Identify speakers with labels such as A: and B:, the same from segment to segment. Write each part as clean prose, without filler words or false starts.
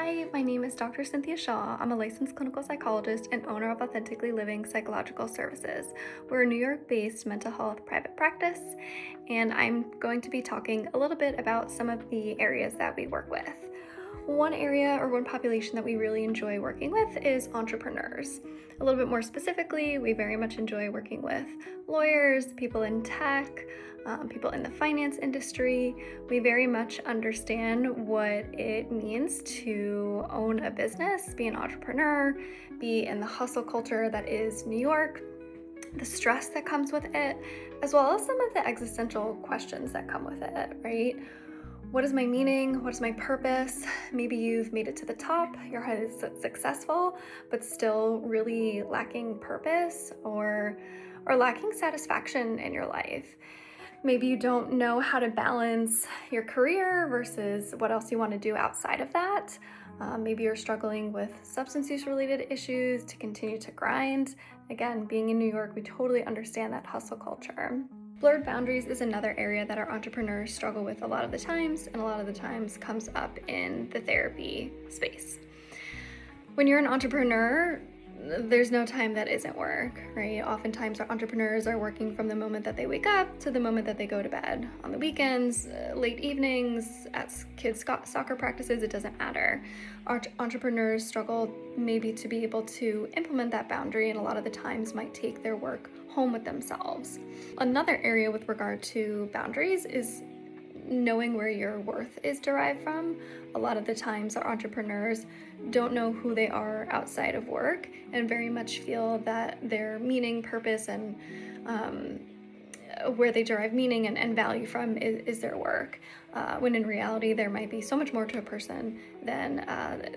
A: Hi, my name is Dr. Cynthia Shaw. I'm a licensed clinical psychologist and owner of Authentically Living Psychological Services. We're a New York based mental health private practice, and I'm going to be talking a little bit about some of the areas that we work with. One area or one population that we really enjoy working with is entrepreneurs. A little bit more specifically, we very much enjoy working with lawyers, people in tech, people in the finance industry. We very much understand what it means to own a business, be an entrepreneur, be in the hustle culture that is New York, the stress that comes with it, as well as some of the existential questions that come with it, right? What is my meaning? What is my purpose? Maybe you've made it to the top, you're highly successful, but still really lacking purpose or lacking satisfaction in your life. Maybe you don't know how to balance your career versus what else you want to do outside of that. Maybe you're struggling with substance use related issues to continue to grind. Again, being in New York, we totally understand that hustle culture. Blurred boundaries is another area that our entrepreneurs struggle with a lot of the times, and a lot of the times comes up in the therapy space. When you're an entrepreneur, there's no time that isn't work, right? Oftentimes our entrepreneurs are working from the moment that they wake up to the moment that they go to bed. On the weekends, late evenings, at kids' soccer practices, it doesn't matter. Entrepreneurs struggle maybe to be able to implement that boundary, and a lot of the times might take their work home with themselves. Another area with regard to boundaries is knowing where your worth is derived from. A lot of the times our entrepreneurs don't know who they are outside of work and very much feel that their meaning, purpose, and where they derive meaning and value from is their work, when in reality there might be so much more to a person than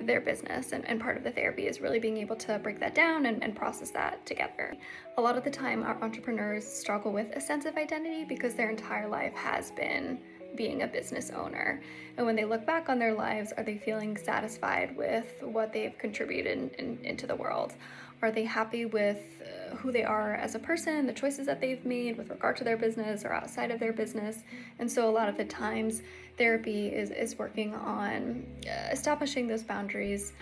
A: their business, and part of the therapy is really being able to break that down and process that together. A lot of the time our entrepreneurs struggle with a sense of identity because their entire life has been being a business owner, and when they look back on their lives, are they feeling satisfied with what they've contributed into the world? Are they happy with who they are as a person, the choices that they've made with regard to their business or outside of their business? And so a lot of the times therapy is working on establishing those boundaries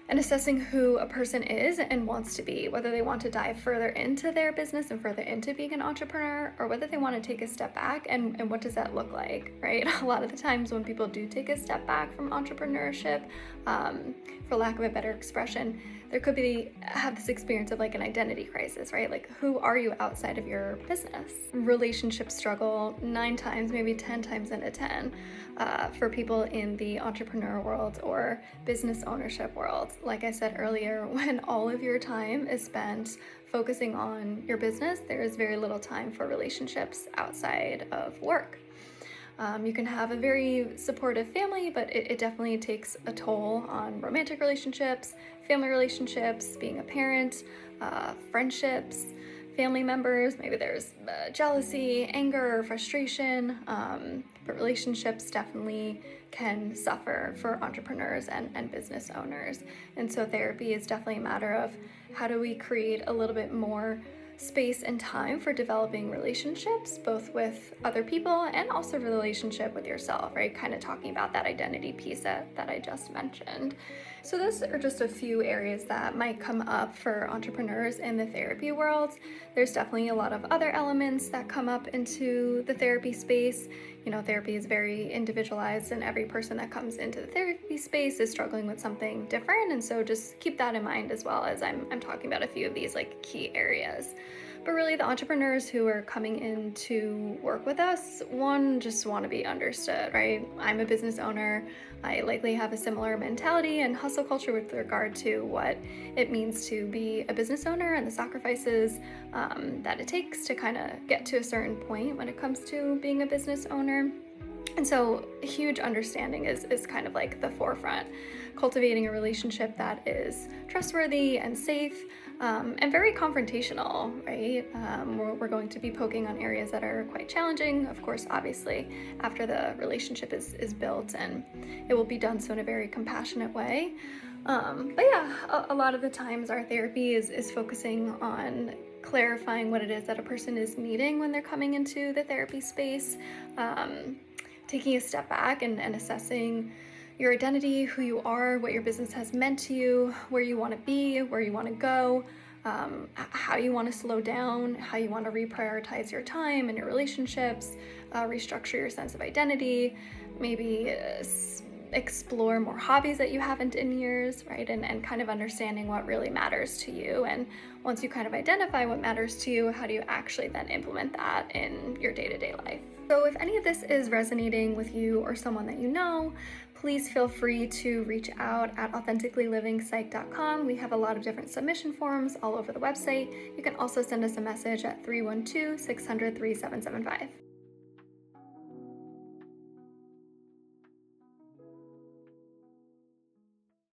A: and assessing who a person is and wants to be, whether they want to dive further into their business and further into being an entrepreneur, or whether they want to take a step back, and what does that look like, right? A lot of the times when people do take a step back from entrepreneurship, for lack of a better expression, there could have this experience of like an identity crisis, right? Like, who are you outside of your business? Relationship struggle 9 times, maybe 10 times out of 10 for people in the entrepreneur world or business ownership world. Like I said earlier, when all of your time is spent focusing on your business, there is very little time for relationships outside of work. You can have a very supportive family, but it definitely takes a toll on romantic relationships, family relationships, being a parent, friendships, family members. Maybe there's jealousy, anger, frustration, but relationships definitely can suffer for entrepreneurs and business owners. And so therapy is definitely a matter of how do we create a little bit more space and time for developing relationships, both with other people and also relationship with yourself, right? Kind of talking about that identity piece that I just mentioned. So those are just a few areas that might come up for entrepreneurs in the therapy world. There's definitely a lot of other elements that come up into the therapy space. You know, therapy is very individualized, and every person that comes into the therapy space is struggling with something different. And so just keep that in mind as well as I'm talking about a few of these like key areas. But really, the entrepreneurs who are coming in to work with us, one, just want to be understood, right? I'm a business owner. I likely have a similar mentality and hustle culture with regard to what it means to be a business owner and the sacrifices that it takes to kind of get to a certain point when it comes to being a business owner. And so a huge understanding is kind of like the forefront. Cultivating a relationship that is trustworthy and safe, and very confrontational, right? We're going to be poking on areas that are quite challenging, of course, obviously, after the relationship is built, and it will be done so in a very compassionate way. But yeah, a lot of the times our therapy is focusing on clarifying what it is that a person is needing when they're coming into the therapy space, taking a step back and assessing your identity, who you are, what your business has meant to you, where you want to be, where you want to go, how you want to slow down, how you want to reprioritize your time and your relationships, restructure your sense of identity, maybe explore more hobbies that you haven't in years, right? And kind of understanding what really matters to you. And once you kind of identify what matters to you, how do you actually then implement that in your day-to-day life? So if any of this is resonating with you or someone that you know, please feel free to reach out at authenticallylivingpsych.com. We have a lot of different submission forms all over the website. You can also send us a message at 312 600 3775.